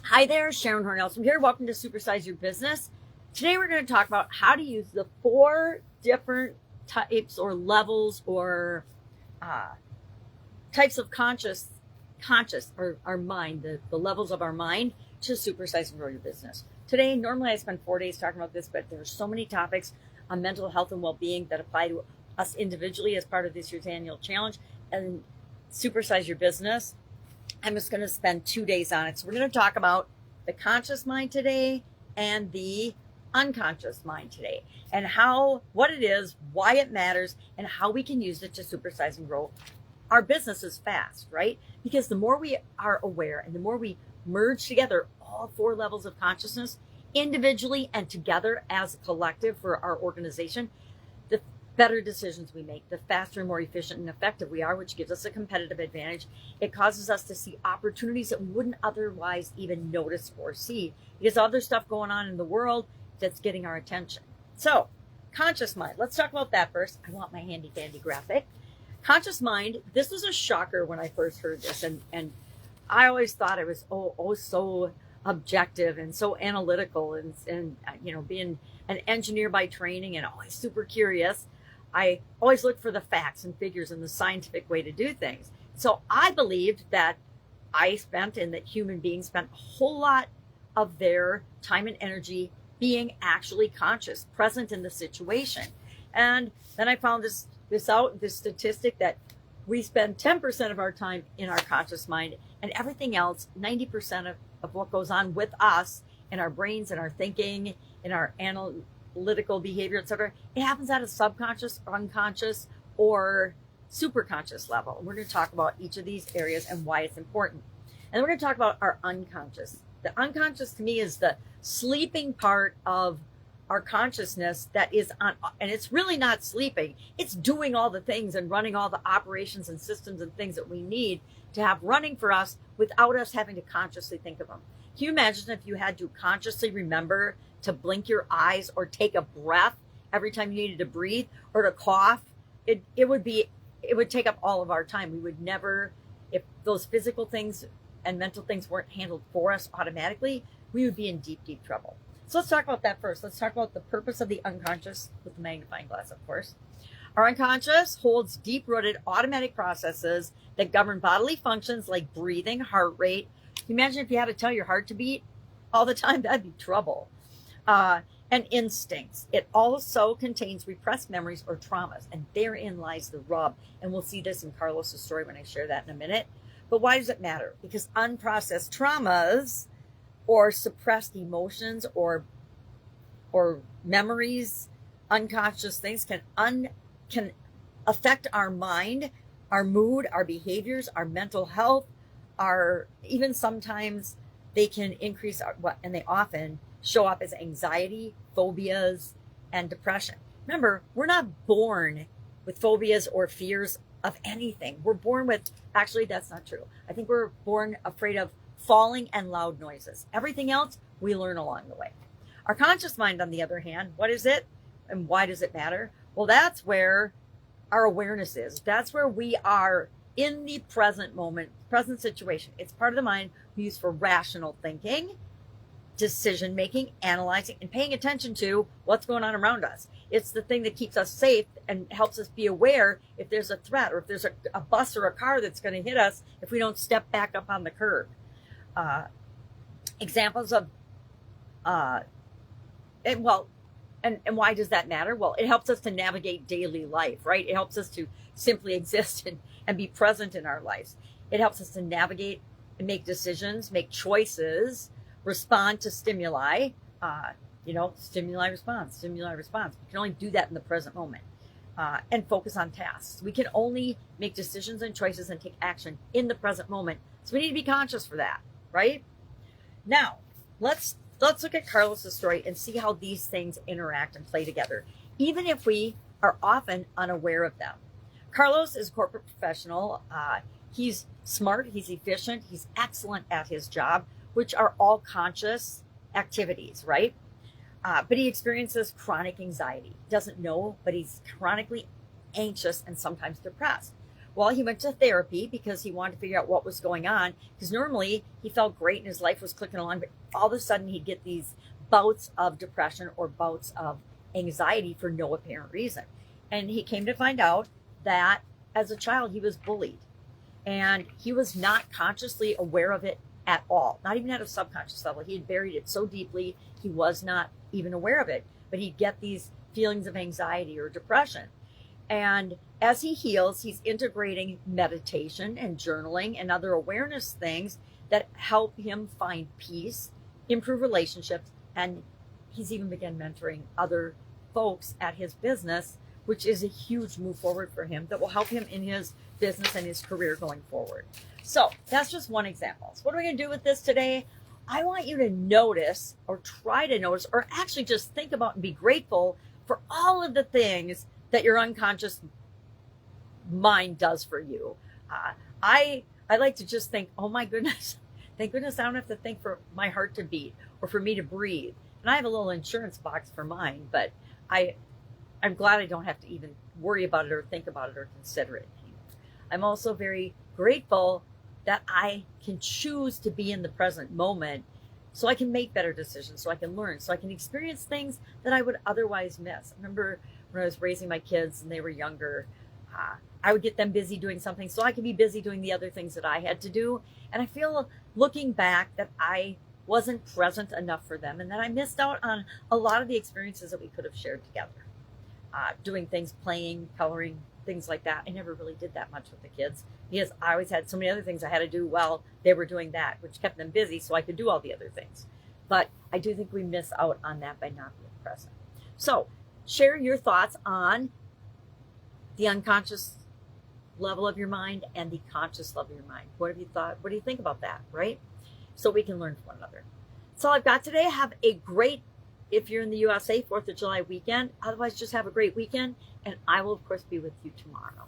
Hi there, Sharon Horne-Ellstrom here. Welcome to Supersize Your Business. Today we're going to talk about how to use the 4 different types or levels or types of conscious or our mind, the levels of our mind to supersize and grow your business. Today, normally I spend 4 days talking about this, but there's so many topics on mental health and well-being that apply to us individually as part of this year's annual challenge and supersize your business. I'm just going to spend 2 days on it. So we're going to talk about the conscious mind today and the unconscious mind today, and what it is, why it matters, and how we can use it to supersize and grow our businesses fast, right? Because the more we are aware and the more we merge together all 4 levels of consciousness individually and together as a collective for our organization, the better decisions we make, the faster and more efficient and effective we are, which gives us a competitive advantage. It causes us to see opportunities that we wouldn't otherwise even notice or see because other stuff going on in the world that's getting our attention. So, conscious mind. Let's talk about that first. I want my handy dandy graphic. Conscious mind, this was a shocker when I first heard this, and I always thought it was so objective and so analytical, and being an engineer by training and always super curious, I always look for the facts and figures and the scientific way to do things. So I believed that that human beings spent a whole lot of their time and energy being actually conscious, present in the situation. And then I found this statistic that we spend 10% of our time in our conscious mind, and everything else, 90% of what goes on with us in our brains, in our thinking, in our analytical behavior, etc., it happens at a subconscious, unconscious, or superconscious level. We're going to talk about each of these areas and why it's important. And then we're going to talk about our unconscious. The unconscious to me is the sleeping part of our consciousness that is on, and it's really not sleeping. It's doing all the things and running all the operations and systems and things that we need to have running for us without us having to consciously think of them. Can you imagine if you had to consciously remember to blink your eyes or take a breath every time you needed to breathe or to cough? It would take up all of our time. We would never, if those physical things and mental things weren't handled for us automatically, we would be in deep, deep trouble. So let's talk about that first. Let's talk about the purpose of the unconscious with the magnifying glass, of course. Our unconscious holds deep-rooted automatic processes that govern bodily functions like breathing, heart rate. Can you imagine if you had to tell your heart to beat all the time? That'd be trouble. And instincts. It also contains repressed memories or traumas, and therein lies the rub. And we'll see this in Carlos's story when I share that in a minute. But why does it matter? Because unprocessed traumas or suppressed emotions or memories, unconscious things can affect our mind, our mood, our behaviors, our mental health, even sometimes they can increase and they often show up as anxiety, phobias, and depression. Remember, we're not born with phobias or fears of anything. We're born with, actually, that's not true. I think we're born afraid of falling and loud noises. Everything else, we learn along the way. Our conscious mind, on the other hand, what is it and why does it matter? Well, that's where our awareness is. That's where we are in the present moment, present situation. It's part of the mind we use for rational thinking, decision making, analyzing, and paying attention to what's going on around us. It's the thing that keeps us safe and helps us be aware if there's a threat or if there's a bus or a car that's going to hit us if we don't step back up on the curb. Examples of and why does that matter? Well, it helps us to navigate daily life, right? It helps us to simply exist and be present in our lives. It helps us to navigate and make decisions, make choices, respond to stimuli, stimuli response. We can only do that in the present moment, and focus on tasks. We can only make decisions and choices and take action in the present moment. So we need to be conscious for that, right? Now, let's look at Carlos's story and see how these things interact and play together, even if we are often unaware of them. Carlos is a corporate professional. He's smart, he's efficient, he's excellent at his job, which are all conscious activities, right? But he experiences chronic anxiety. Doesn't know, but he's chronically anxious and sometimes depressed. Well, he went to therapy because he wanted to figure out what was going on. Because normally he felt great and his life was clicking along, but all of a sudden he'd get these bouts of depression or bouts of anxiety for no apparent reason. And he came to find out that as a child he was bullied, and he was not consciously aware of it at all, not even at a subconscious level. He had buried it so deeply he was not even aware of it, but he'd get these feelings of anxiety or depression. And as he heals, he's integrating meditation and journaling and other awareness things that help him find peace, improve relationships, and he's even begun mentoring other folks at his business, which is a huge move forward for him that will help him in his business and his career going forward. So that's just one example. So what are we going to do with this today? I want you to notice, or try to notice, or actually just think about and be grateful for all of the things that your unconscious mind does for you. I like to just think, oh my goodness, thank goodness I don't have to think for my heart to beat or for me to breathe. And I have a little insurance box for mine, but I'm glad I don't have to even worry about it or think about it or consider it anymore. I'm also very grateful that I can choose to be in the present moment so I can make better decisions, so I can learn, so I can experience things that I would otherwise miss. I remember when I was raising my kids and they were younger, I would get them busy doing something so I could be busy doing the other things that I had to do. And I feel looking back that I wasn't present enough for them and that I missed out on a lot of the experiences that we could have shared together. Doing things, playing, coloring, things like that. I never really did that much with the kids because I always had so many other things I had to do while they were doing that, which kept them busy so I could do all the other things. But I do think we miss out on that by not being present. So share your thoughts on the unconscious level of your mind and the conscious level of your mind. What have you thought? What do you think about that, right? So we can learn from one another. That's all I've got today. Have a great, if you're in the USA, 4th of July weekend. Otherwise, just have a great weekend. And I will, of course, be with you tomorrow.